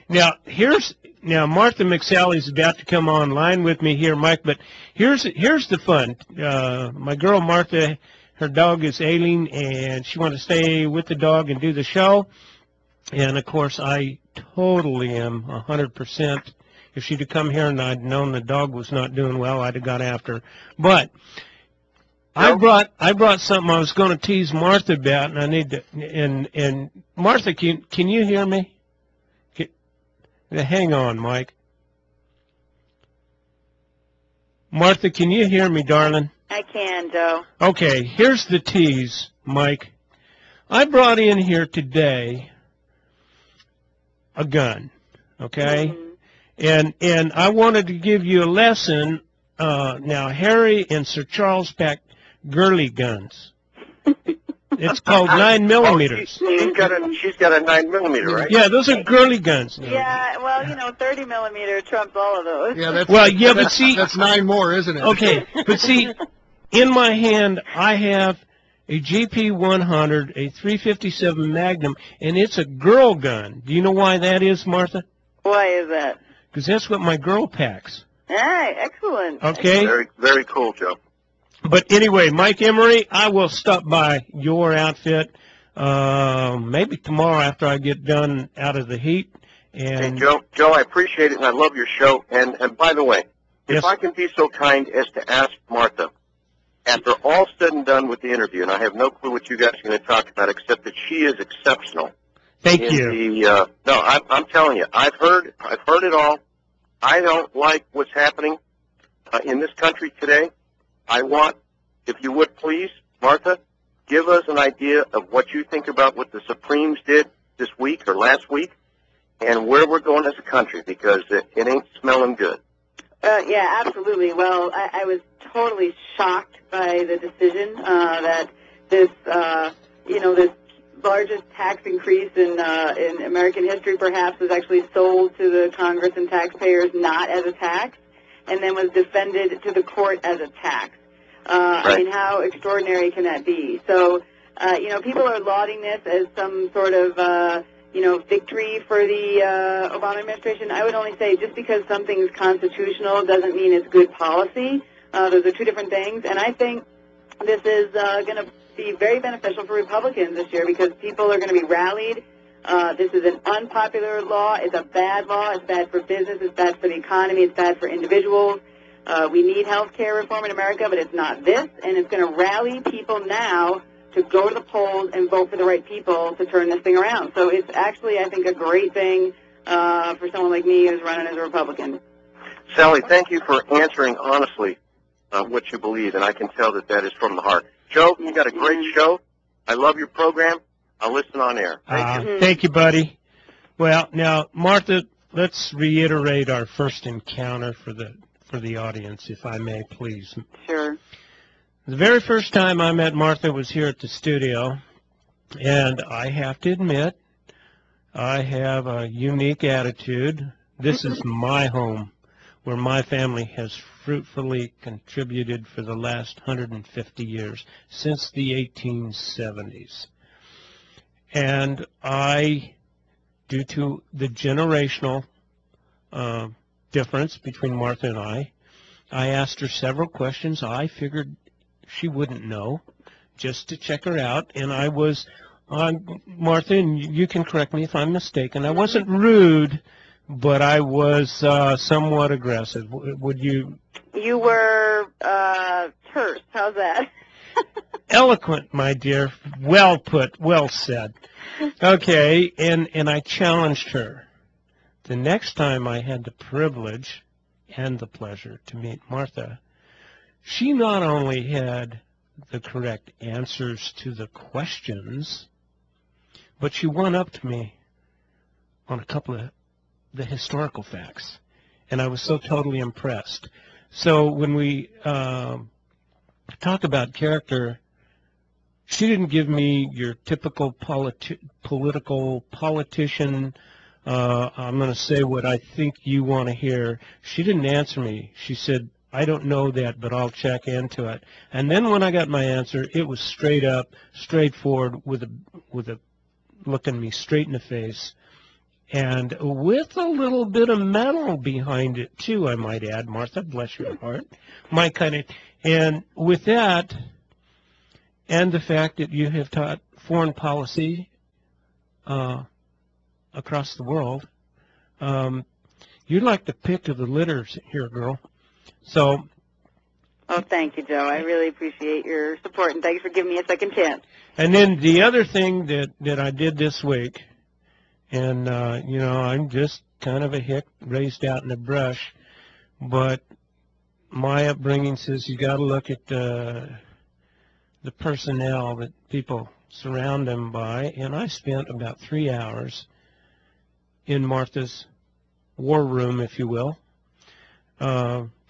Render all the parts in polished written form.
Now Martha McSally's about to come online with me here, Mike. But here's the fun. My girl Martha, her dog is ailing, and she wanted to stay with the dog and do the show. And of course, I totally am 100%. If she'd have come here and I'd known the dog was not doing well, I'd have got after her. But I brought something I was going to tease Martha about, and I need to. And Martha, can you hear me? Hang on, Mike. Martha, can you hear me, darling? I can, Joe. Okay, here's the tease, Mike. I brought in here today a gun, okay? And I wanted to give you a lesson. Now, Harry and Sir Charles packed girly guns. It's called 9mm. She's got a 9mm, right? Yeah, those are girly guns. Yeah, well, 30mm trumps all of those. Yeah, but see, that's 9 more, isn't it? Okay, but see, in my hand I have a GP100, a 357 Magnum, and it's a girl gun. Do you know why that is, Martha? Why is that? Because that's what my girl packs. Hey, excellent. Okay. Very, very cool, Joe. But anyway, Mike Emery, I will stop by your outfit maybe tomorrow after I get done out of the heat. And hey, Joe, I appreciate it, and I love your show. And by the way, if I can be so kind as to ask Martha, after all said and done with the interview, and I have no clue what you guys are going to talk about, except that she is exceptional. Thank you. No, I'm telling you, I've heard it all. I don't like what's happening in this country today. I want, if you would please, Martha, give us an idea of what you think about what the Supremes did this week or last week and where we're going as a country, because it ain't smelling good. Yeah, absolutely. Well, I was totally shocked by the decision that this, this largest tax increase in American history perhaps was actually sold to the Congress and taxpayers not as a tax, and then was defended to the court as a tax. Right. I mean, how extraordinary can that be? So, people are lauding this as some sort of, victory for the Obama administration. I would only say just because something's constitutional doesn't mean it's good policy. Those are two different things. And I think this is going to be very beneficial for Republicans this year because people are going to be rallied. This is an unpopular law. It's a bad law. It's bad for business. It's bad for the economy. It's bad for individuals. We need health care reform in America, but it's not this. And it's going to rally people now to go to the polls and vote for the right people to turn this thing around. So it's actually, I think, a great thing for someone like me who's running as a Republican. Sally, thank you for answering honestly what you believe, and I can tell that that is from the heart. Joe, you got a great show. I love your program. I'll listen on air. Thank you. Thank you, buddy. Well, now, Martha, let's reiterate our first encounter for the audience, if I may, please. Sure. The very first time I met Martha was here at the studio, and I have to admit, I have a unique attitude. This is my home, where my family has fruitfully contributed for the last 150 years, since the 1870s. And I, due to the generational difference between Martha and I asked her several questions I figured she wouldn't know, just to check her out. And I was, Martha, and you can correct me if I'm mistaken, I wasn't rude, but I was somewhat aggressive. Would you? You were terse. How's that? Eloquent, my dear. Well put. Well said. Okay, and I challenged her. The next time I had the privilege and the pleasure to meet Martha, she not only had the correct answers to the questions, but she went up to me on a couple of the historical facts, and I was so totally impressed. So when we talk about character, she didn't give me your typical political politician, I'm going to say what I think you want to hear. She didn't answer me. She said, I don't know that, but I'll check into it. And then when I got my answer, it was straight up, straightforward, with a looking me straight in the face. and with a little bit of metal behind it too, I might add, Martha, bless your heart. My kind of, and with that, and the fact that you have taught foreign policy across the world, you're like the pick of the litters here, girl. So. Oh, thank you, Joe. I really appreciate your support, and thanks for giving me a second chance. And then the other thing that I did this week, and, you know, I'm just kind of a hick raised out in the brush, but my upbringing says you got to look at the personnel that people surround them by, and I spent about 3 hours in Martha's war room, if you will,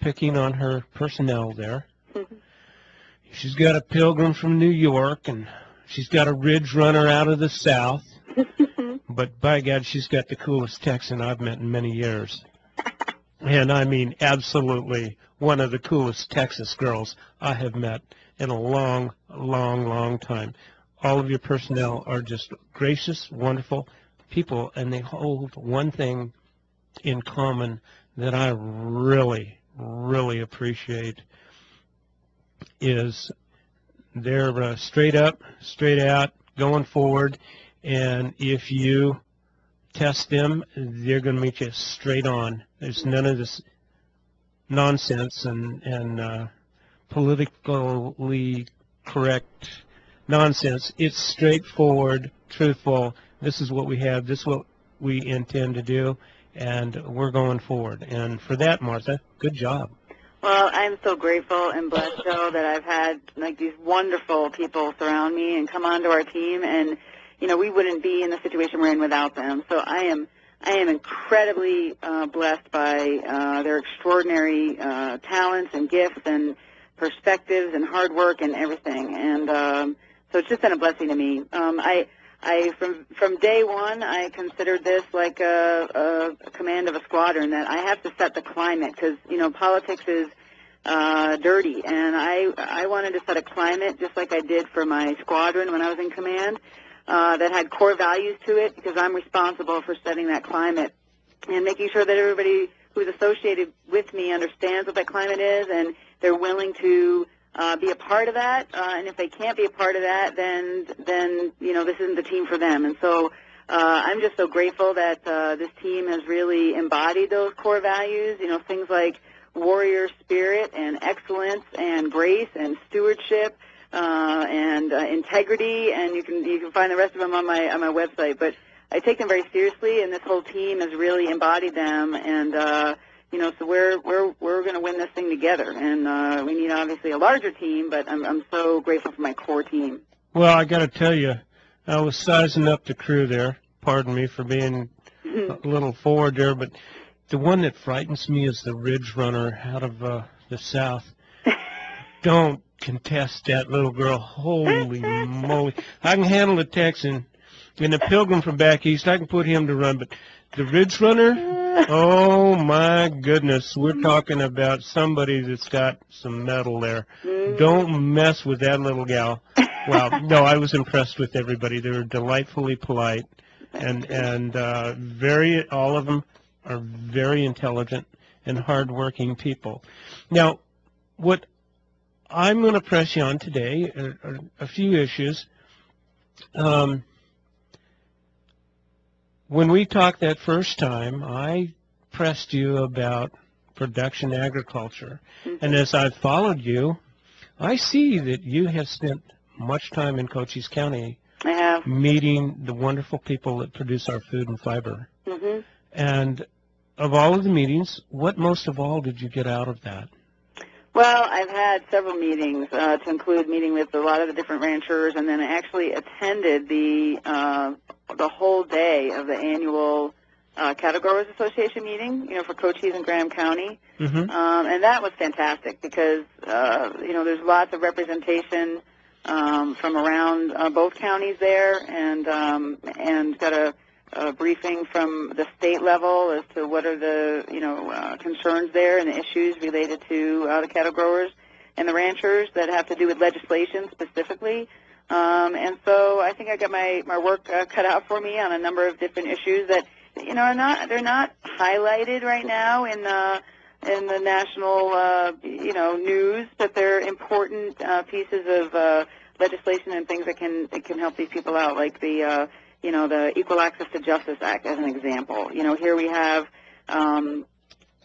picking on her personnel there. She's got a pilgrim from New York, and she's got a ridge runner out of the South. But by God, she's got the coolest Texan I've met in many years. And I mean absolutely one of the coolest Texas girls I have met in a long, long, long time. All of your personnel are just gracious, wonderful people, and they hold one thing in common that I really, really appreciate is they're straight up, straight out, going forward, and if you test them, they're going to meet you straight on. There's none of this nonsense and politically correct nonsense. It's straightforward, truthful. This is what we have. This is what we intend to do, and we're going forward. And for that, Martha, good job. Well, I'm so grateful and blessed, Joe, that I've had like these wonderful people surround me and come onto our team, and you know we wouldn't be in the situation we're in without them. So I am incredibly blessed by their extraordinary talents and gifts and perspectives and hard work and everything. And so it's just been a blessing to me. From day one, I considered this like a command of a squadron, that I have to set the climate, because you know politics is dirty, and I wanted to set a climate just like I did for my squadron when I was in command, that had core values to it, because I'm responsible for setting that climate and making sure that everybody who's associated with me understands what that climate is, and they're willing to be a part of that, and if they can't be a part of that, then you know this isn't the team for them. And so I'm just so grateful that this team has really embodied those core values. You know, things like warrior spirit and excellence and grace and stewardship and integrity, and you can find the rest of them on my website. But I take them very seriously, and this whole team has really embodied them, and you know, so we're going to win this thing together, and we need obviously a larger team. But I'm so grateful for my core team. Well, I got to tell you, I was sizing up the crew there. Pardon me for being a little forward there, but the one that frightens me is the ridge runner out of the South. Don't contest that little girl. Holy moly! I can handle the Texan and the pilgrim from back east. I can put him to run, but the ridge runner. Oh, my goodness. We're talking about somebody that's got some metal there. Don't mess with that little gal. Well, no, I was impressed with everybody. They were delightfully polite, and all of them are very intelligent and hardworking people. Now, what I'm going to press you on today are a few issues. When we talked that first time, I pressed you about production agriculture. And as I've followed you, I see that you have spent much time in Cochise County meeting the wonderful people that produce our food and fiber. And of all of the meetings, what most of all did you get out of that? Well, I've had several meetings, to include meeting with a lot of the different ranchers, and then I actually attended the whole day of the annual Cattle Growers Association meeting, you know, for Cochise and Graham County. And that was fantastic because, you know, there's lots of representation from around both counties there, and got a briefing from the state level as to what are the, you know, concerns there and the issues related to the cattle growers and the ranchers that have to do with legislation specifically. And so I think I got my work cut out for me on a number of different issues that they're not highlighted right now in the national news, but they're important pieces of legislation and things that can help these people out, like the Equal Access to Justice Act as an example. Here we have an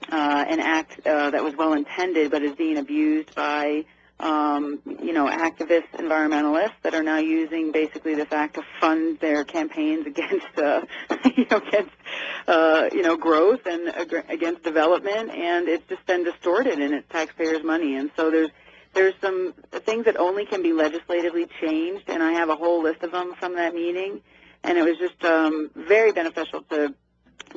act that was well intended but is being abused by activist environmentalists that are now using basically the fact to fund their campaigns against growth and against development, and it's just been distorted and it's taxpayers' money. And so there's some things that only can be legislatively changed, and I have a whole list of them from that meeting, and it was just very beneficial to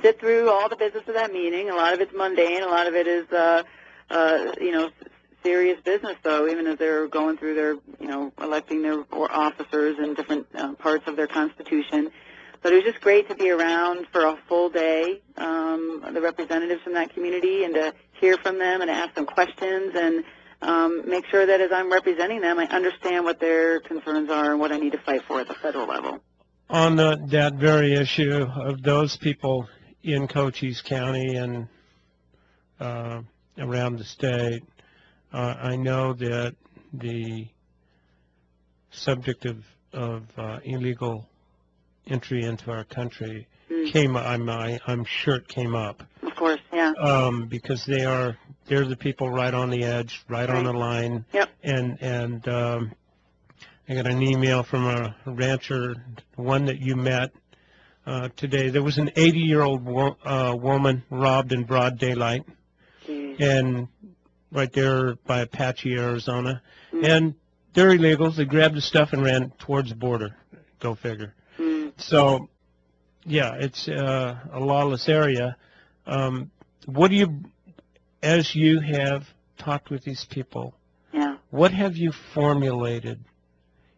sit through all the business of that meeting. A lot of it's mundane, a lot of it is serious business, though, even as they're going through their, electing their officers in different parts of their constitution. But it was just great to be around for a full day, the representatives from that community, and to hear from them and to ask them questions and make sure that as I'm representing them, I understand what their concerns are and what I need to fight for at the federal level. On that very issue of those people in Cochise County and around the state, I know that the subject of illegal entry into our country came. I'm sure it came up. Of course, yeah. Because they're the people right on the edge, right on the line. Yep. And I got an email from a rancher, one that you met today. There was an 80-year-old woman robbed in broad daylight, and right there by Apache, Arizona. And they're illegals. They grabbed the stuff and ran towards the border. Go figure. So, yeah, it's a lawless area. What do you, as you have talked with these people, what have you formulated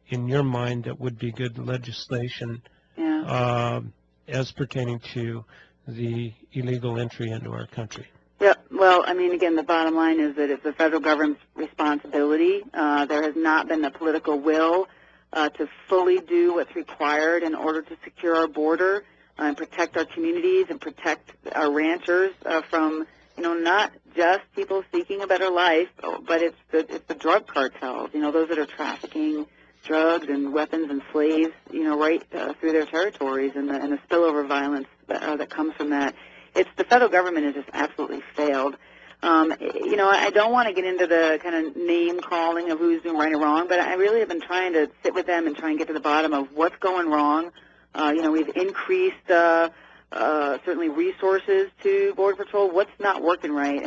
in your mind that would be good legislation as pertaining to the illegal entry into our country? Yeah, well, I mean, again, the bottom line is that it's the federal government's responsibility. There has not been the political will to fully do what's required in order to secure our border and protect our communities and protect our ranchers from, not just people seeking a better life, but it's the drug cartels, those that are trafficking drugs and weapons and slaves, right through their territories, and the spillover violence that comes from that. It's the federal government has just absolutely failed. I don't want to get into the kind of name calling of who's doing right or wrong, but I really have been trying to sit with them and try and get to the bottom of what's going wrong. We've increased certainly resources to Border Patrol. What's not working right?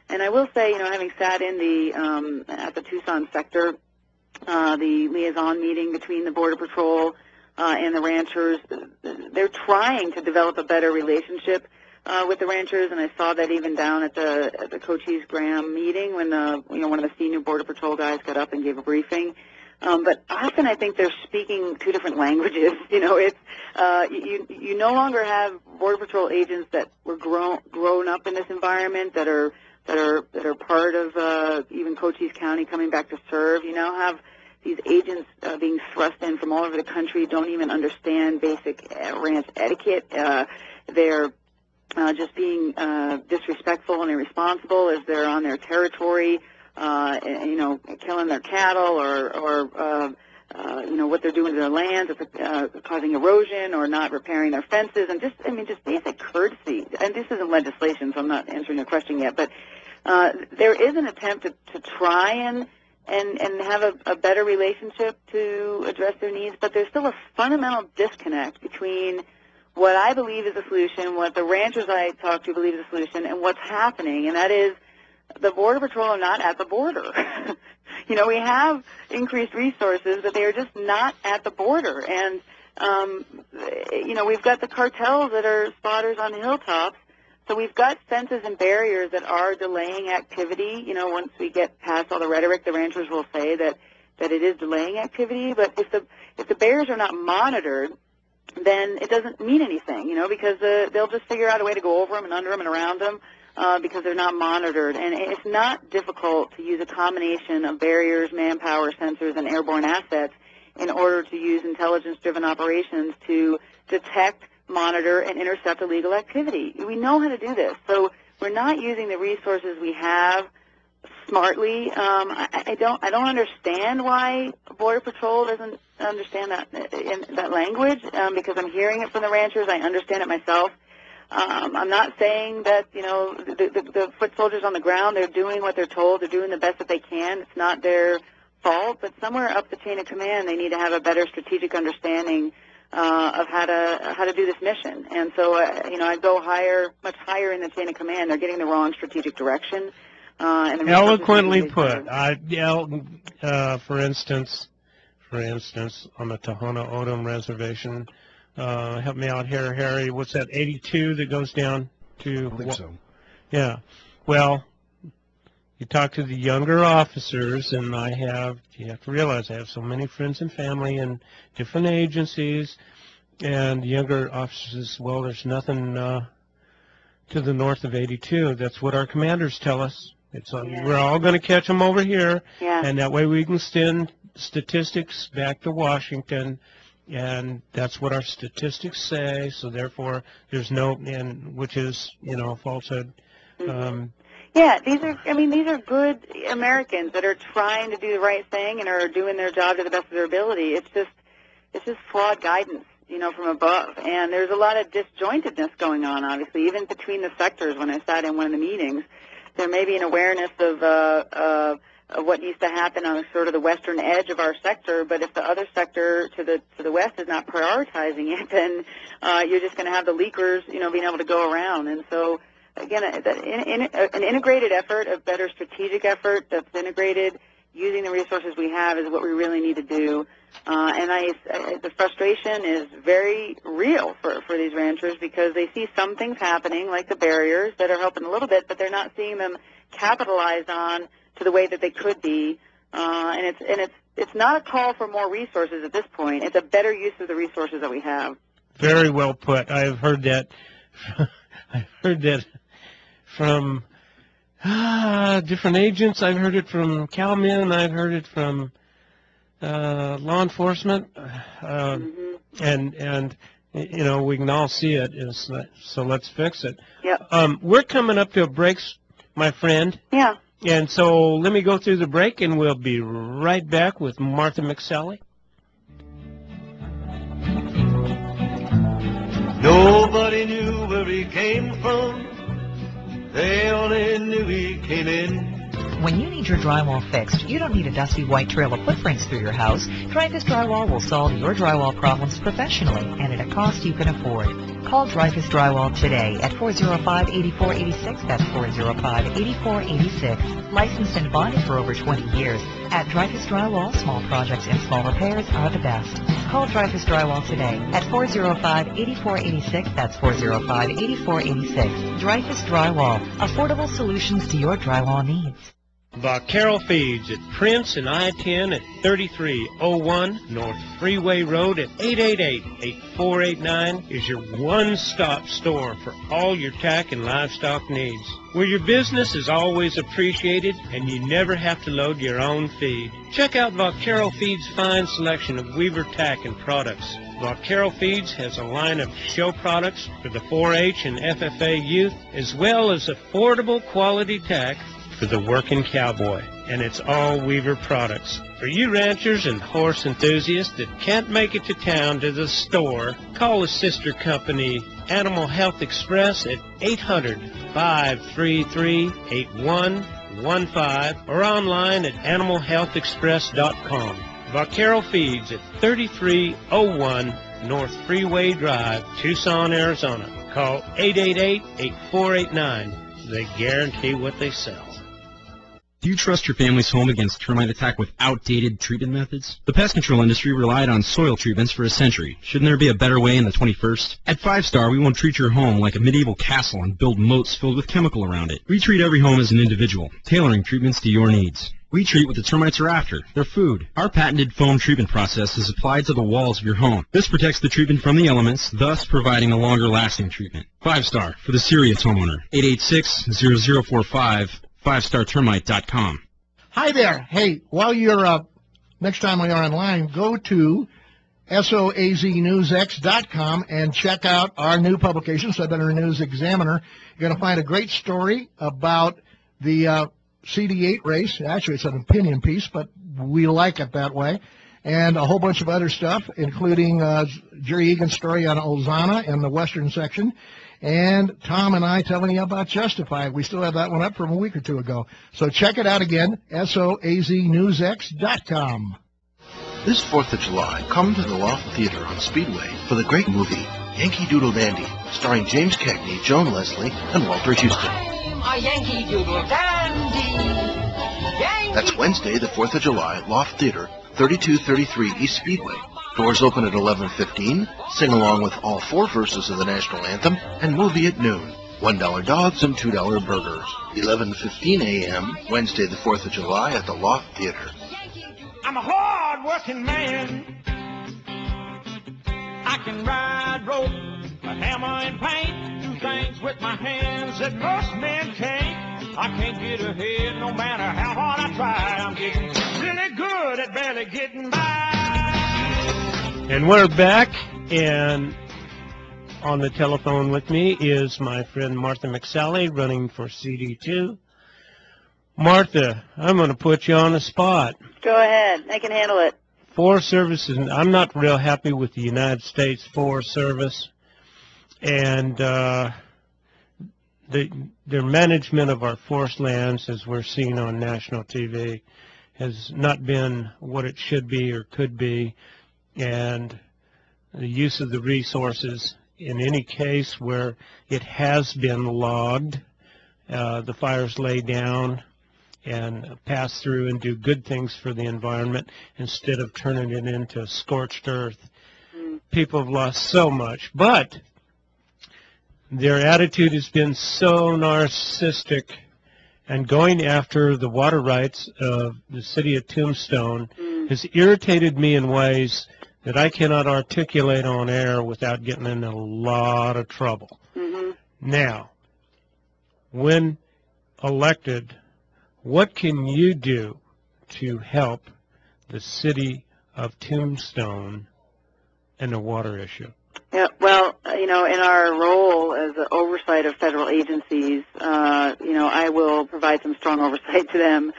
And I will say, having sat in the at the Tucson sector, the liaison meeting between the Border Patrol and the ranchers, they're trying to develop a better relationship with the ranchers, and I saw that even down at the Cochise Graham meeting when one of the senior Border Patrol guys got up and gave a briefing. But often I think they're speaking two different languages. It's you no longer have Border Patrol agents that were grown up in this environment that are part of even Cochise County coming back to serve. You now have these agents being thrust in from all over the country, don't even understand basic ranch etiquette. They're just being disrespectful and irresponsible as they're on their territory, killing their cattle or what they're doing to their lands, causing erosion or not repairing their fences, and just basic courtesy. And this isn't legislation, so I'm not answering your question yet, but there is an attempt to try and have a better relationship to address their needs, but there's still a fundamental disconnect between what I believe is a solution, what the ranchers I talk to believe is a solution, and what's happening, and that is the Border Patrol are not at the border. We have increased resources, but they are just not at the border. And, we've got the cartels that are spotters on the hilltops, so we've got fences and barriers that are delaying activity. Once we get past all the rhetoric, the ranchers will say that it is delaying activity, but if the barriers are not monitored, then it doesn't mean anything, because they'll just figure out a way to go over them and under them and around them because they're not monitored. And it's not difficult to use a combination of barriers, manpower, sensors, and airborne assets in order to use intelligence-driven operations to detect monitor and intercept illegal activity. We know how to do this. So we're not using the resources we have smartly. I don't understand why Border Patrol doesn't understand that language, because I'm hearing it from the ranchers. I understand it myself. I'm not saying that, you know, the foot soldiers on the ground, they're doing what they're told. They're doing the best that they can. It's not their fault, but somewhere up the chain of command, they need to have a better strategic understanding of how to do this mission. And so, you know, I go much higher in the chain of command. They're getting the wrong strategic direction. And eloquently put. For instance, on the Tohono O'odham Reservation, help me out here, Harry. What's that? 82 that goes down to? I think so. Yeah. Well, you talk to the younger officers, and you have to realize I have so many friends and family in different agencies, and the younger officers, well, there's nothing to the north of 82. That's what our commanders tell us. We're all going to catch them over here, and that way we can send statistics back to Washington, and that's what our statistics say. So therefore, there's which is, you know, falsehood. Yeah, these are good Americans that are trying to do the right thing and are doing their job to the best of their ability. It's just flawed guidance, you know, from above. And there's a lot of disjointedness going on, obviously, even between the sectors. When I sat in one of the meetings, there may be an awareness of what needs to happen on sort of the western edge of our sector, but if the other sector to the west is not prioritizing it, then you're just going to have the leakers, you know, being able to go around. And so, again, an integrated effort, a better strategic effort that's integrated, using the resources we have is what we really need to do. And the frustration is very real for these ranchers, because they see some things happening, like the barriers, that are helping a little bit, but they're not seeing them capitalized on to the way that they could be. And it's not a call for more resources at this point. It's a better use of the resources that we have. Very well put. I've heard that. I've heard that from different agents. I've heard it from cowmen. I've heard it from law enforcement, and you know, we can all see it. So let's fix it. Yep. We're coming up to a break, my friend. Yeah. And so let me go through the break, and we'll be right back with Martha McSally. Nobody knew where he came from. They only knew he came in. When you need your drywall fixed, you don't need a dusty white trail of footprints through your house. Dreyfuss Drywall will solve your drywall problems professionally and at a cost you can afford. Call Dreyfuss Drywall today at 405-8486. That's 405-8486. Licensed and bonded for over 20 years. At Dreyfuss Drywall, small projects and small repairs are the best. Call Dreyfuss Drywall today at 405-8486. That's 405-8486. Dreyfuss Drywall. Affordable solutions to your drywall needs. Vaquero Feeds at Prince and I-10 at 3301 North Freeway Road at 888-8489 is your one-stop store for all your tack and livestock needs, where your business is always appreciated and you never have to load your own feed. Check out Vaquero Feeds' fine selection of Weaver tack and products. Vaquero Feeds has a line of show products for the 4-H and FFA youth, as well as affordable quality tack for the working cowboy, and it's all Weaver products. For you ranchers and horse enthusiasts that can't make it to town to the store, call the sister company Animal Health Express at 800-533-8115 or online at animalhealthexpress.com. Vaquero Feeds at 3301 North Freeway Drive, Tucson, Arizona. Call 888-8489. They guarantee what they sell. Do you trust your family's home against termite attack with outdated treatment methods? The pest control industry relied on soil treatments for a century. Shouldn't there be a better way in the 21st? At 5-Star, we won't treat your home like a medieval castle and build moats filled with chemical around it. We treat every home as an individual, tailoring treatments to your needs. We treat what the termites are after, their food. Our patented foam treatment process is applied to the walls of your home. This protects the treatment from the elements, thus providing a longer-lasting treatment. 5-Star, for the serious homeowner. 886-0045. 5startermite.com. Hi there. Hey, while you're next time when you're online, go to soaznewsx.com, and check out our new publication, Sudbury News Examiner. You're going to find a great story about the CD8 race. Actually, it's an opinion piece, but we like it that way. And a whole bunch of other stuff, including Jerry Egan's story on Ozana in the western section, and Tom and I telling you about Justified. We still have that one up from a week or two ago. So check it out again, soaznewsx.com. This 4th of July, come to the Loft Theater on Speedway for the great movie Yankee Doodle Dandy, starring James Cagney, Joan Leslie, and Walter Houston. I'm a Yankee Doodle Dandy. That's Wednesday, the 4th of July, at Loft Theater, 3233 East Speedway. Doors open at 11:15. Sing along with all 4 verses of the national anthem, and movie at noon. $1 dogs and $2 burgers. 11:15 a.m. Wednesday, the 4th of July, at the Loft Theater. I'm a hard-working man. I can ride rope, a hammer and paint, do things with my hands that most men can't. I can't get ahead no matter how hard I try. I'm getting really good at barely getting by. And we're back, and on the telephone with me is my friend Martha McSally, running for CD2. Martha, I'm going to put you on the spot. Go ahead. I can handle it. Forest Service, I'm not real happy with the United States Forest Service, and their management of our forest lands, as we're seeing on national TV, has not been what it should be or could be, and the use of the resources in any case where it has been logged, the fires lay down and pass through and do good things for the environment instead of turning it into scorched earth. People have lost so much, but their attitude has been so narcissistic, and going after the water rights of the city of Tombstone has irritated me in ways that I cannot articulate on air without getting in a lot of trouble. Now, when elected, what can you do to help the city of Tombstone and the water issue? Yeah, well, in our role as an oversight of federal agencies, I will provide some strong oversight to them.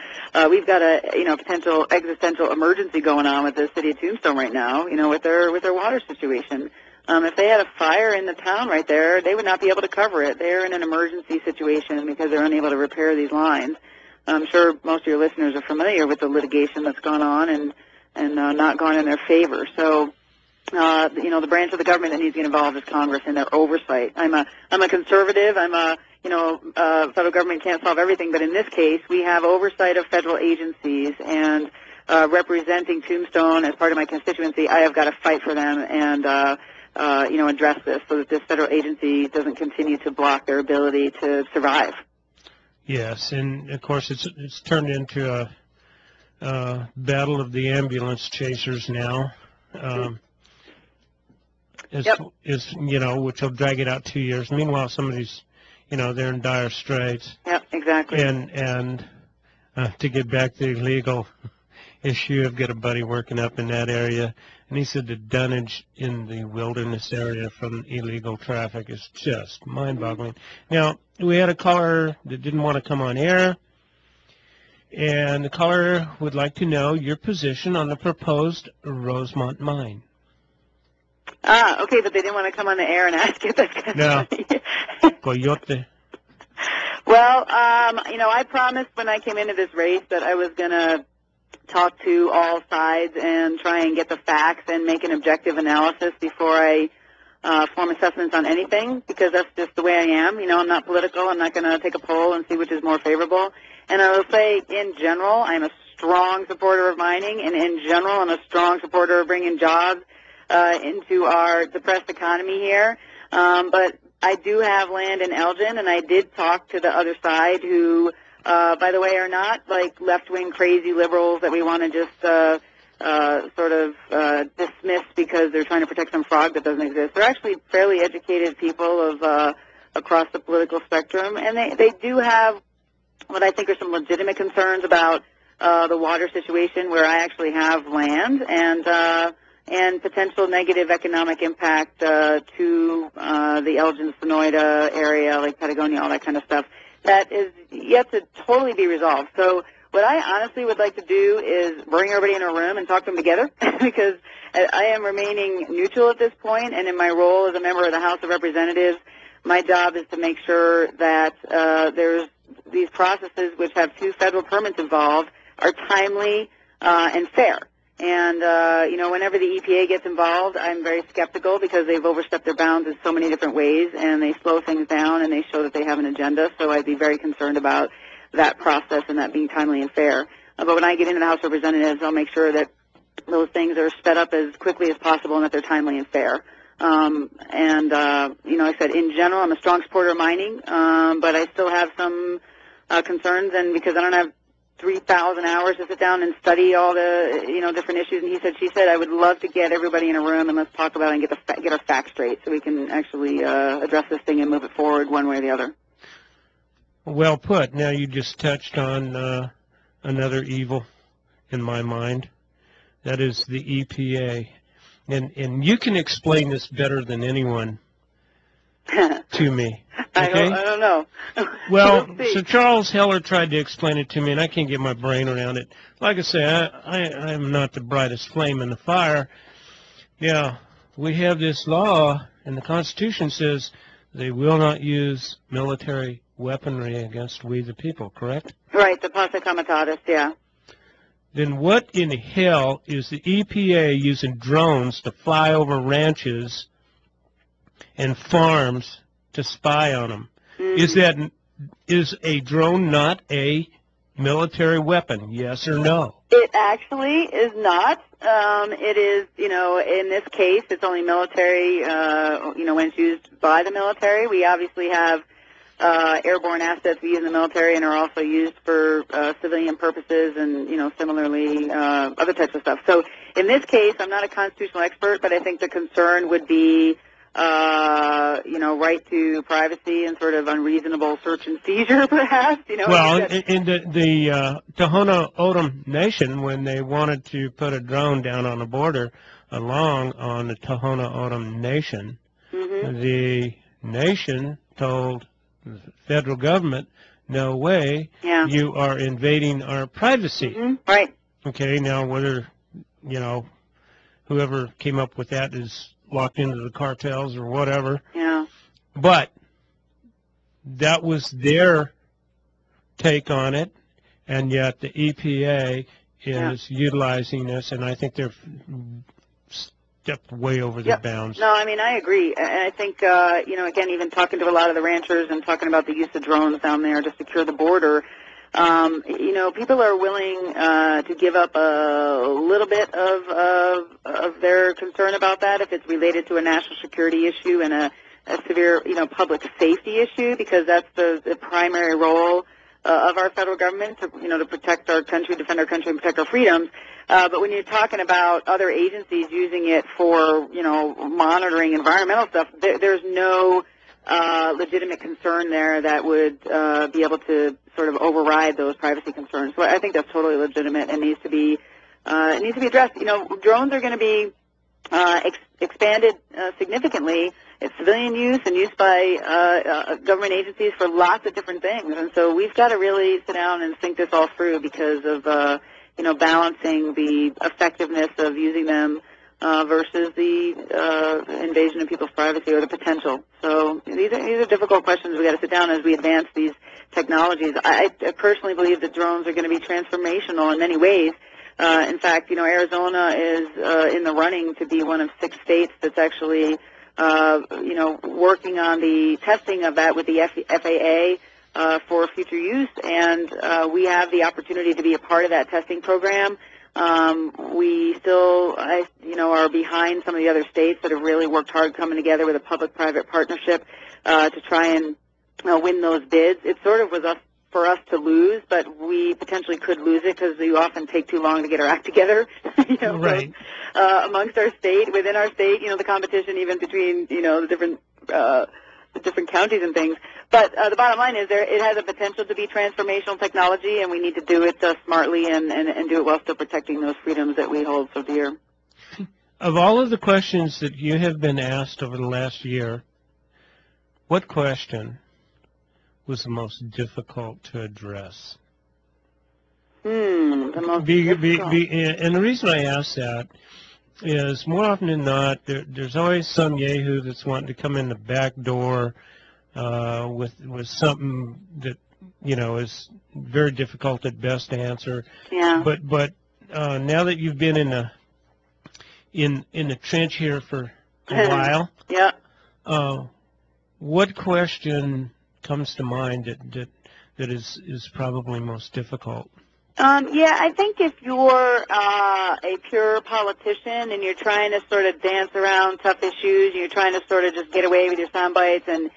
We've got a, potential existential emergency going on with the city of Tombstone right now, with their water situation. If they had a fire in the town right there, they would not be able to cover it. They're in an emergency situation because they're unable to repair these lines. I'm sure most of your listeners are familiar with the litigation that's gone on and not gone in their favor. So, the branch of the government that needs to get involved is Congress in their oversight. I'm a conservative. Federal government can't solve everything, but in this case, we have oversight of federal agencies, and representing Tombstone as part of my constituency, I have got to fight for them and address this so that this federal agency doesn't continue to block their ability to survive. Yes, and of course it's turned into a battle of the ambulance chasers now. Which will drag it out 2 years. Meanwhile, somebody's, they're in dire straits. Yep, exactly. And to get back to the illegal issue, I've got a buddy working up in that area, and he said the dunnage in the wilderness area from illegal traffic is just mind-boggling. Now, we had a caller that didn't want to come on air, and the caller would like to know your position on the proposed Rosemont mine. Okay, but they didn't want to come on the air and ask it. That's kind of funny. Coyote. Well, I promised when I came into this race that I was going to talk to all sides and try and get the facts and make an objective analysis before I form assessments on anything, because that's just the way I am. I'm not political. I'm not going to take a poll and see which is more favorable. And I will say, in general, I'm a strong supporter of mining, and in general, I'm a strong supporter of bringing jobs into our depressed economy here. But I do have land in Elgin, and I did talk to the other side who, by the way, are not like left-wing crazy liberals that we want to just dismiss because they're trying to protect some frog that doesn't exist. They're actually fairly educated people of across the political spectrum, and they do have what I think are some legitimate concerns about the water situation where I actually have land, and and potential negative economic impact to the Elgin-Sonoyta area, like Patagonia, all that kind of stuff. That is yet to totally be resolved. So what I honestly would like to do is bring everybody in a room and talk to them together because I am remaining neutral at this point, and in my role as a member of the House of Representatives, my job is to make sure that there's these processes which have 2 federal permits involved are timely and fair. And, whenever the EPA gets involved, I'm very skeptical because they've overstepped their bounds in so many different ways, and they slow things down, and they show that they have an agenda. So I'd be very concerned about that process and that being timely and fair. But when I get into the House of Representatives, I'll make sure that those things are sped up as quickly as possible and that they're timely and fair. I said, in general, I'm a strong supporter of mining, but I still have some concerns, and because I don't have 3,000 hours to sit down and study all the, different issues. And he said, she said, I would love to get everybody in a room and let's talk about it and get our facts straight so we can actually address this thing and move it forward one way or the other. Well put. Now you just touched on another evil in my mind. That is the EPA. And you can explain this better than anyone to me. Okay? I don't know. Well, so Charles Heller tried to explain it to me, and I can't get my brain around it. Like I say, I'm not the brightest flame in the fire. Yeah, we have this law, and the Constitution says they will not use military weaponry against we the people, correct? Right, the Pasa Comitatus, yeah. Then what in hell is the EPA using drones to fly over ranches and farms to spy on them? Is a drone not a military weapon, yes or no? It actually is not. It is, in this case, it's only military, when it's used by the military. We obviously have airborne assets we use in the military and are also used for civilian purposes and, similarly other types of stuff. So in this case, I'm not a constitutional expert, but I think the concern would be right to privacy and sort of unreasonable search and seizure, perhaps. Well, in the Tohono O'odham Nation, when they wanted to put a drone down on the border along on the Tohono O'odham Nation, the nation told the federal government, no way, you are invading our privacy. Right. Okay, now whether, whoever came up with that is locked into the cartels or whatever. Yeah. But that was their take on it, and yet the EPA is utilizing this, and I think they're stepped way over their bounds. No, I agree. And I think, again, even talking to a lot of the ranchers and talking about the use of drones down there to secure the border, people are willing to give up a little bit of their concern about that if it's related to a national security issue and a severe, public safety issue, because that's the primary role of our federal government to protect our country, defend our country, and protect our freedoms. But when you're talking about other agencies using it for, monitoring environmental stuff, there's no legitimate concern there that would be able to sort of override those privacy concerns. So I think that's totally legitimate and needs to be addressed. Drones are going to be expanded significantly. It's civilian use and used by government agencies for lots of different things. And so we've got to really sit down and think this all through because of, balancing the effectiveness of using them versus the invasion of people's privacy or the potential. So these are difficult questions we've got to sit down as we advance these technologies. I personally believe that drones are going to be transformational in many ways. In fact, Arizona is in the running to be one of 6 states that's actually, working on the testing of that with the FAA for future use, and we have the opportunity to be a part of that testing program. We still, are behind some of the other states that have really worked hard coming together with a public-private partnership to try and win those bids. It sort of was for us to lose, but we potentially could lose it because we often take too long to get our act together. Right. Amongst our state, within our state, the competition even between, the different counties and things. But the bottom line is it has a potential to be transformational technology, and we need to do it smartly and do it while still protecting those freedoms that we hold so dear. Of all of the questions that you have been asked over the last year, what question was the most difficult to address? The most difficult. And the reason I ask that is more often than not, there's always some yahoo that's wanting to come in the back door with something that, you know, is very difficult at best to answer. Yeah. But now that you've been in the trench here for a while, yeah. What question comes to mind that is probably most difficult? Yeah, I think if you're a pure politician and you're trying to sort of dance around tough issues, and you're trying to sort of just get away with your sound bites and,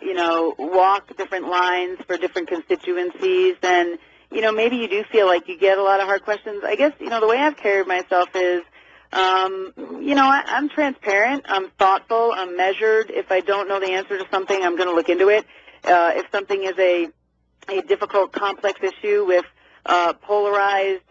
you know, walk different lines for different constituencies, then, you know, maybe you do feel like you get a lot of hard questions. I guess, you know, the way I've carried myself is, you know, I'm transparent, I'm thoughtful, I'm measured. If I don't know the answer to something, I'm going to look into it. If something is a difficult, complex issue with polarized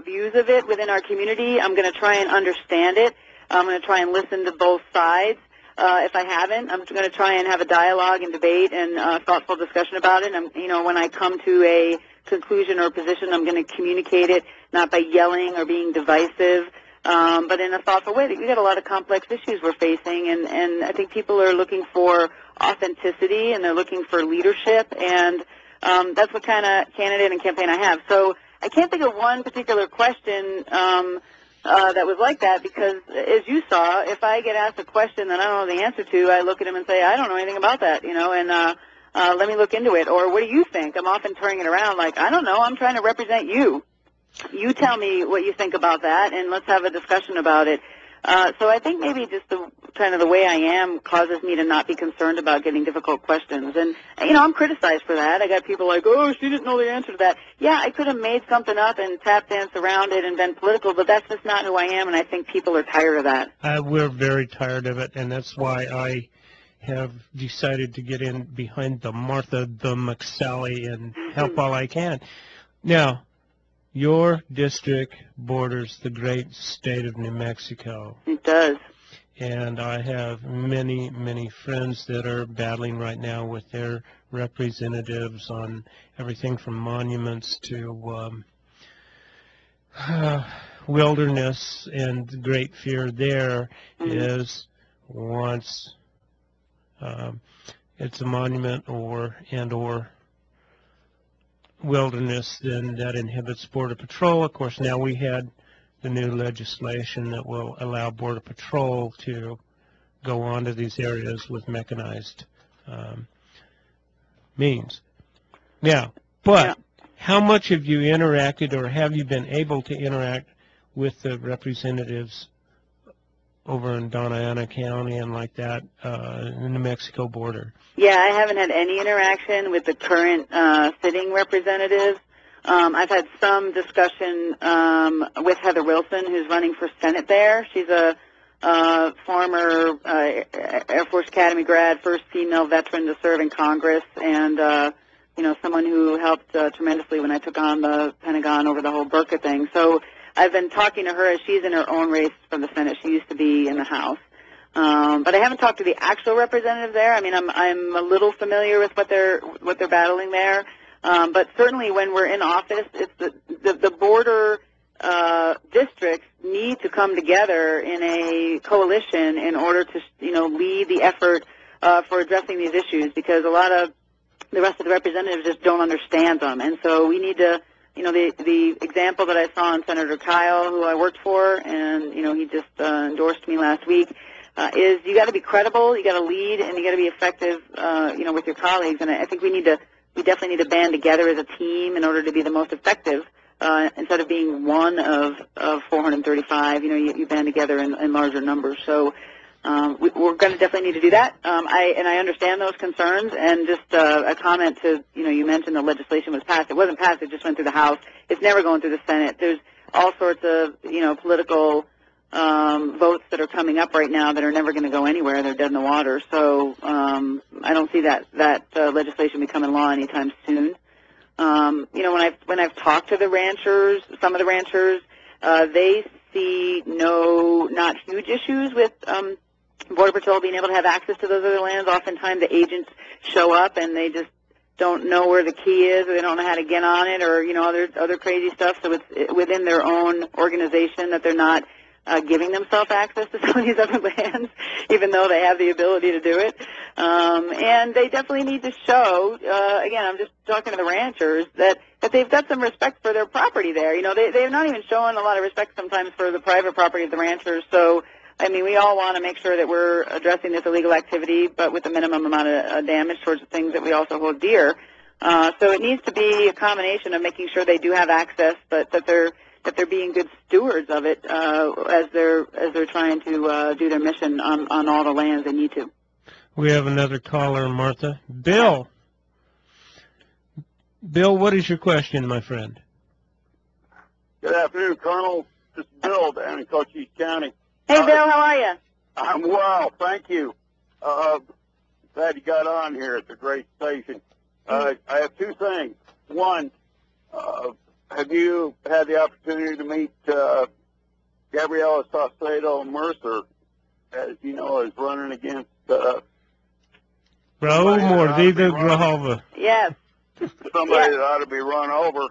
views of it within our community, I'm going to try and understand it. I'm going to try and listen to both sides. If I haven't, I'm going to try and have a dialogue and debate and thoughtful discussion about it. You know, when I come to a conclusion or a position, I'm going to communicate it not by yelling or being divisive, but in a thoughtful way. We've got a lot of complex issues we're facing, and I think people are looking for authenticity and they're looking for leadership, and that's what kind of candidate and campaign I have. So I can't think of one particular question that was like that, because as you saw, if I get asked a question that I don't know the answer to, I look at him and say, I don't know anything about that, you know, and let me look into it. Or what do you think? I'm often turning it around like, I don't know, I'm trying to represent you. You tell me what you think about that, and let's have a discussion about it. So I think maybe just the way I am causes me to not be concerned about getting difficult questions. And, you know, I'm criticized for that. I got people like, oh, she didn't know the answer to that. Yeah, I could have made something up and tap danced around it and been political, but that's just not who I am, and I think people are tired of that. We're very tired of it, and that's why I have decided to get in behind the Martha, the McSally, and help all I can. Now, your district borders the great state of New Mexico. It does. And I have many, many friends that are battling right now with their representatives on everything from monuments to wilderness, and the great fear there is once it's a monument or wilderness, then that inhibits Border Patrol. Of course, now we had the new legislation that will allow Border Patrol to go onto these areas with mechanized means. Now, but how much have you interacted, or have you been able to interact with the representatives over in Donna Ana County and like that in the New Mexico border? Yeah, I haven't had any interaction with the current sitting representatives. I've had some discussion with Heather Wilson, who's running for Senate there. She's a former Air Force Academy grad, first female veteran to serve in Congress, and you know, someone who helped tremendously when I took on the Pentagon over the whole Burqa thing. So I've been talking to her as she's in her own race for the Senate. She used to be in the House. But I haven't talked to the actual representative there. I mean, I'm a little familiar with what they're battling there. But certainly when we're in office, it's the border districts need to come together in a coalition in order to, you know, lead the effort for addressing these issues, because a lot of the rest of the representatives just don't understand them. And so we need to, you know, the example that I saw in Senator Kyle, who I worked for, and, you know, he just endorsed me last week, is you got to be credible, you got to lead, and you got to be effective, you know, with your colleagues. And I think we definitely need to band together as a team in order to be the most effective. Instead of being one of 435, you know, you band together in larger numbers. So we're going to definitely need to do that. I understand those concerns. And just a comment to, you know, you mentioned the legislation was passed. It wasn't passed. It just went through the House. It's never going through the Senate. There's all sorts of, you know, political votes that are coming up right now that are never going to go anywhere. They're dead in the water. So I don't see that legislation becoming law anytime soon. You know, when I've talked to the ranchers, some of the ranchers, they see not huge issues with Border Patrol being able to have access to those other lands. Oftentimes the agents show up and they just don't know where the key is, or they don't know how to get on it, or other crazy stuff. So it's within their own organization that they're not giving themselves access to some of these other lands, even though they have the ability to do it. And they definitely need to show, again, I'm just talking to the ranchers, that they've got some respect for their property there. They're not even showing a lot of respect sometimes for the private property of the ranchers. So, I mean, we all want to make sure that we're addressing this illegal activity, but with the minimum amount of damage towards the things that we also hold dear. So it needs to be a combination of making sure they do have access, but that they're being good stewards of it as they're trying to do their mission on all the lands they need to. We have another caller, Martha. Bill. Bill, what is your question, my friend? Good afternoon, Colonel. This is Bill down in Cochise County. Hey, Bill, how are you? I'm well, thank you. Glad you got on here. It's a great station. I have two things. One, have you had the opportunity to meet Gabriela Saucedo Mercer, as you know, is running against Raul Mordida Grijalva. Yes. Somebody that ought to be run over.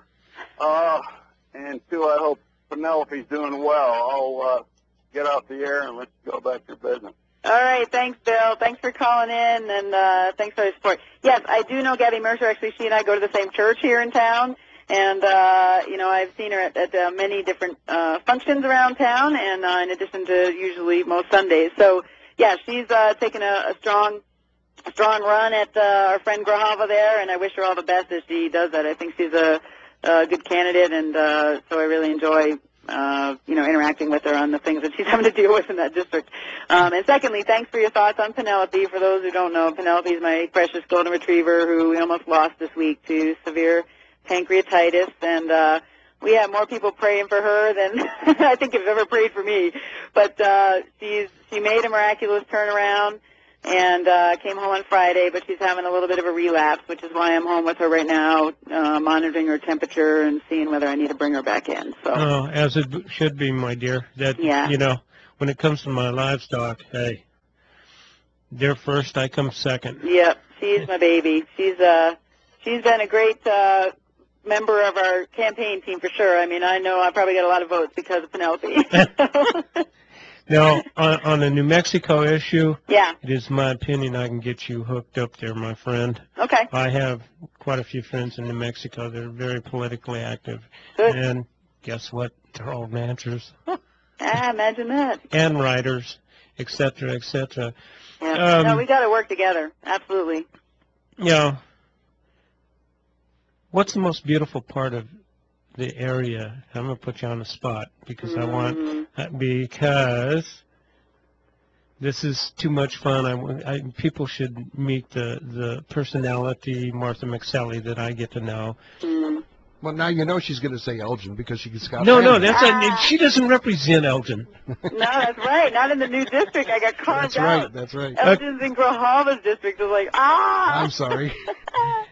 And two, I hope Penelope's doing well. I'll get off the air and let's go back to business. All right, thanks, Bill. Thanks for calling in, and thanks for your support. Yes, I do know Gabby Mercer. Actually, she and I go to the same church here in town, and I've seen her at many different functions around town, and in addition to usually most Sundays. So, yeah, she's taken a strong run at our friend Grijalva there, and I wish her all the best as she does that. I think she's a good candidate, and so I really enjoy interacting with her on the things that she's having to deal with in that district. And secondly, thanks for your thoughts on Penelope. For those who don't know, Penelope is my precious golden retriever who we almost lost this week to severe pancreatitis, and we have more people praying for her than I think have ever prayed for me. But she made a miraculous turnaround and came home on Friday, but she's having a little bit of a relapse, which is why I'm home with her right now, monitoring her temperature and seeing whether I need to bring her back in. So, as it should be, my dear. When it comes to my livestock, hey, they're first, I come second. Yep, she's my baby. She's been a great member of our campaign team for sure. I mean, I know I probably got a lot of votes because of Penelope. Now, on the New Mexico issue, yeah, it is my opinion I can get you hooked up there, my friend. Okay. I have quite a few friends in New Mexico that are very politically active. Good. And guess what? They're all ranchers. Imagine that. And writers, et cetera, et cetera. Yeah. No, we got to work together. Absolutely. Yeah. What's the most beautiful part of the area? I'm going to put you on the spot because because this is too much fun. People should meet the personality, Martha McSally, that I get to know. Well, now you know she's going to say Elgin because she gets got. No, she doesn't represent Elgin. No, that's right. Not in the new district. I got carved out. That's right. Elgin's in Grijalva's district. I was like, I'm sorry.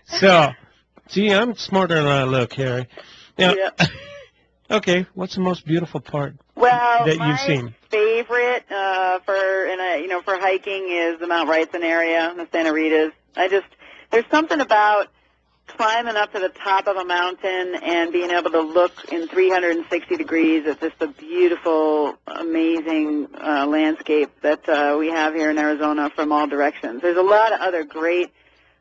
So, see, I'm smarter than I look, Harry. Now, okay, what's the most beautiful part that you've seen? My favorite for hiking is the Mount Wrightson area, the Santa Ritas. There's something about climbing up to the top of a mountain and being able to look in 360 degrees at just a beautiful, amazing landscape that we have here in Arizona from all directions. There's a lot of other great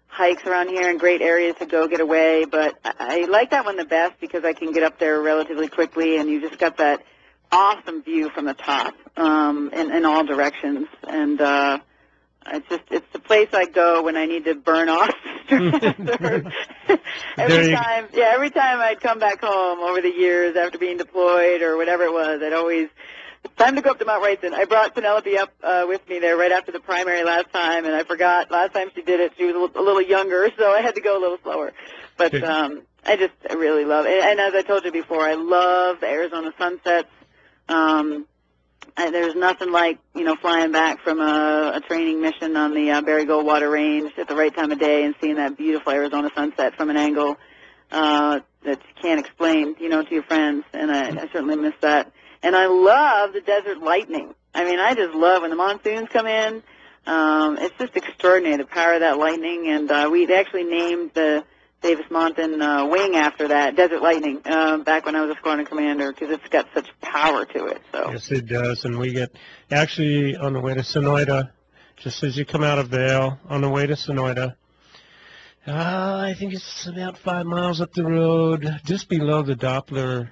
hikes around here and great areas to go get away, but I like that one the best because I can get up there relatively quickly, and you just got that awesome view from the top in all directions. And it's the place I go when I need to burn off stress. Every time I'd come back home over the years after being deployed or whatever it was, it's time to go up to Mount Wrightson. I brought Penelope up with me there right after the primary last time, and I forgot. Last time she did it, she was a little younger, so I had to go a little slower. But I really love it. And as I told you before, I love the Arizona sunsets. There's nothing like, flying back from a training mission on the Berry Goldwater Range at the right time of day and seeing that beautiful Arizona sunset from an angle that you can't explain, to your friends. And I certainly miss that. And I love the desert lightning. I mean, I just love when the monsoons come in. It's just extraordinary, the power of that lightning. And we actually named the Davis-Monthan wing after that, Desert Lightning, back when I was a squadron commander, because it's got such power to it. So. Yes, it does. And we get, actually, on the way to Sonoyta, just as you come out of Vail, on the way to Sonoyta, I think it's about 5 miles up the road, just below the Doppler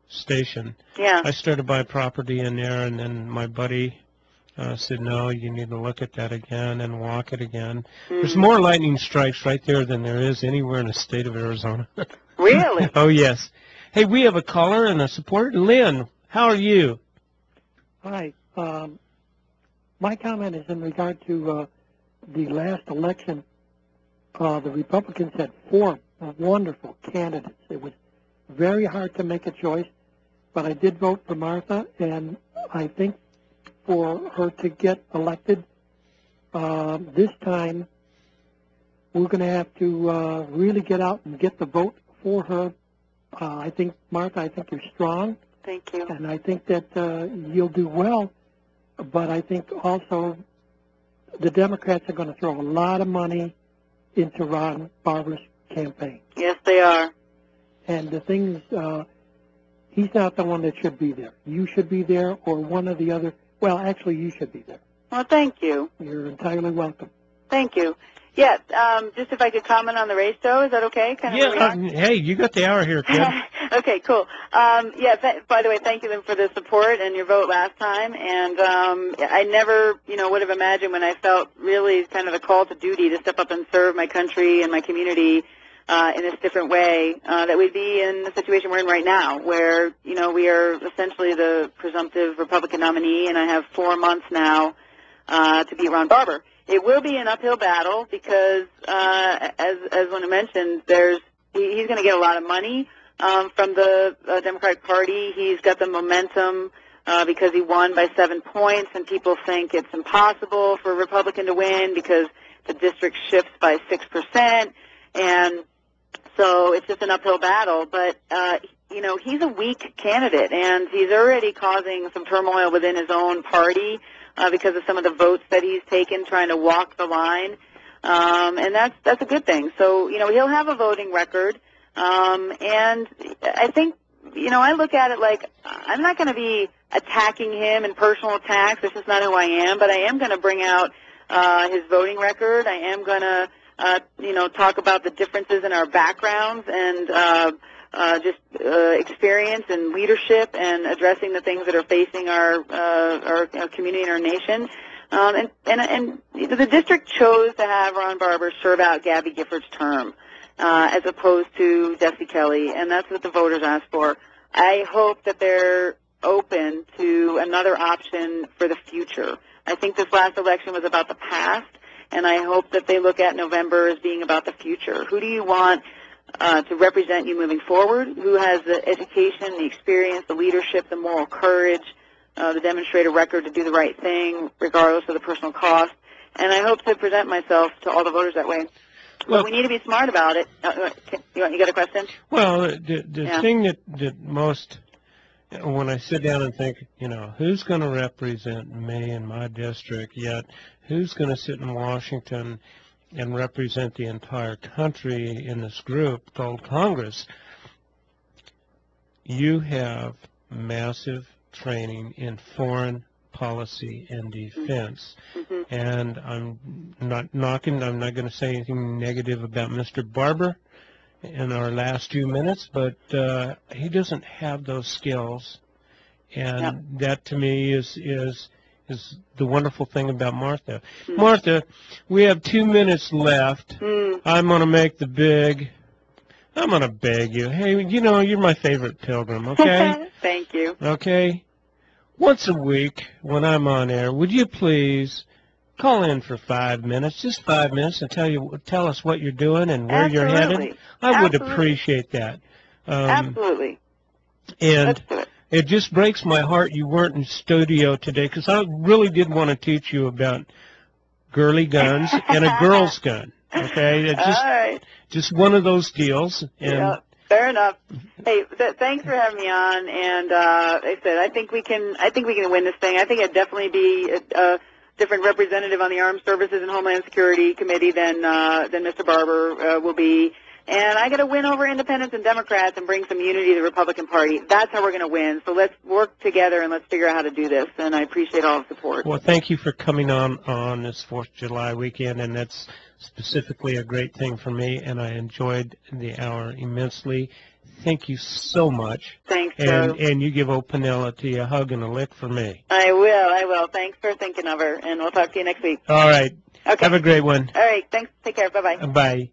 station. Yeah. I started to buy property in there, and then my buddy said, no, you need to look at that again and walk it again. There's more lightning strikes right there than there is anywhere in the state of Arizona. Really? Oh, yes. Hey, we have a caller and a supporter. Lynn, how are you? Hi. My comment is in regard to the last election. The Republicans had 4 wonderful candidates. It was very hard to make a choice, but I did vote for Martha, and I think for her to get elected this time, we're going to have to really get out and get the vote for her. I think, Martha, I think you're strong. Thank you. And I think that you'll do well, but I think also the Democrats are going to throw a lot of money into Ron Barber's campaign. Yes, they are. And the things, he's not the one that should be there. You should be there, or one of the other. Well, actually, you should be there. Well, thank you. You're entirely welcome. Thank you. Yeah, just if I could comment on the race, though, is that okay? Hey, you got the hour here, kid. Okay, cool. By the way, thank you for the support and your vote last time. And I never, would have imagined when I felt really kind of a call to duty to step up and serve my country and my community in this different way, that we'd be in the situation we're in right now, where, we are essentially the presumptive Republican nominee, and I have 4 months now to beat Ron Barber. It will be an uphill battle because, as one mentioned, he's going to get a lot of money from the Democratic Party. He's got the momentum because he won by 7 points, and people think it's impossible for a Republican to win because the district shifts by 6%, and so it's just an uphill battle. But he's a weak candidate, and he's already causing some turmoil within his own party. Because of some of the votes that he's taken trying to walk the line, and that's a good thing. So, he'll have a voting record, and I think, I look at it like I'm not going to be attacking him in personal attacks. That's just not who I am, but I am going to bring out his voting record. I am going to, talk about the differences in our backgrounds and experience and leadership and addressing the things that are facing our community and our nation. And the district chose to have Ron Barber serve out Gabby Gifford's term as opposed to Jesse Kelly, and that's what the voters asked for. I hope that they're open to another option for the future. I think this last election was about the past, and I hope that they look at November as being about the future. Who do you want to represent you moving forward? Who has the education, the experience, the leadership, the moral courage, the demonstrated record to do the right thing, regardless of the personal cost? And I hope to present myself to all the voters that way. Well, but we need to be smart about it. You got a question? Well, the thing that most, when I sit down and think, who's going to represent me in my district, yet who's going to sit in Washington and represent the entire country in this group called Congress, you have massive training in foreign policy and defense. Mm-hmm. And I'm not going to say anything negative about Mr. Barber in our last few minutes, but he doesn't have those skills. And that to me is the wonderful thing about Martha. Mm-hmm. Martha, we have 2 minutes left. I'm going to make I'm going to beg you. Hey, you're my favorite pilgrim, okay? Thank you. Okay? Once a week when I'm on air, would you please call in for 5 minutes, just 5 minutes, and tell us what you're doing and where you're headed? I would appreciate that. Absolutely. And let's do it. It just breaks my heart you weren't in studio today, because I really did want to teach you about girly guns and a girl's gun. Okay, it's just one of those deals, and Fair enough. Hey, thanks for having me on. And like I said, I think we can win this thing. I think it'd definitely be a different representative on the Armed Services and Homeland Security Committee than Mr. Barber will be. And I got to win over independents and Democrats and bring some unity to the Republican Party. That's how we're going to win. So let's work together and let's figure out how to do this. And I appreciate all the support. Well, thank you for coming on this 4th of July weekend, and that's specifically a great thing for me, and I enjoyed the hour immensely. Thank you so much. Thanks, Joe. And you give old Penelope a hug and a lick for me. I will. Thanks for thinking of her, and we'll talk to you next week. All right. Okay. Have a great one. All right. Thanks. Take care. Bye-bye. Bye.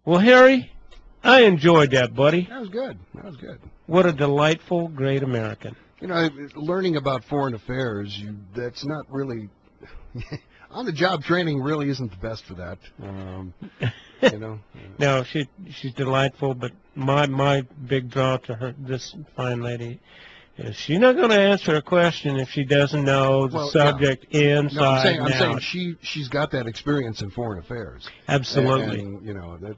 Well, Harry, I enjoyed that, buddy. That was good. What a delightful, great American. You know, learning about foreign affairs, that's not really... On-the-job training really isn't the best for that. You know. No, she's delightful, but my big draw to her, this fine lady, is she's not going to answer a question if she doesn't know the subject inside and out. I'm saying she's got that experience in foreign affairs. Absolutely. And you know that.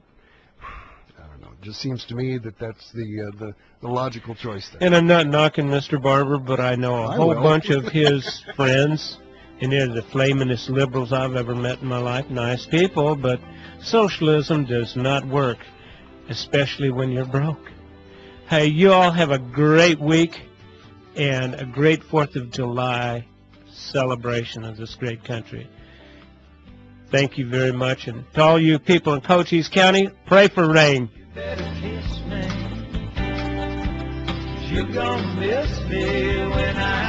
I don't know. It just seems to me that that's the logical choice there. And I'm not knocking Mr. Barber, but I know a whole bunch of his friends. And they're the flamingest liberals I've ever met in my life. Nice people, but socialism does not work, especially when you're broke. Hey, you all have a great week and a great 4th of July celebration of this great country. Thank you very much. And to all you people in Cochise County, pray for rain. You better kiss me, 'cause you're gonna miss me when I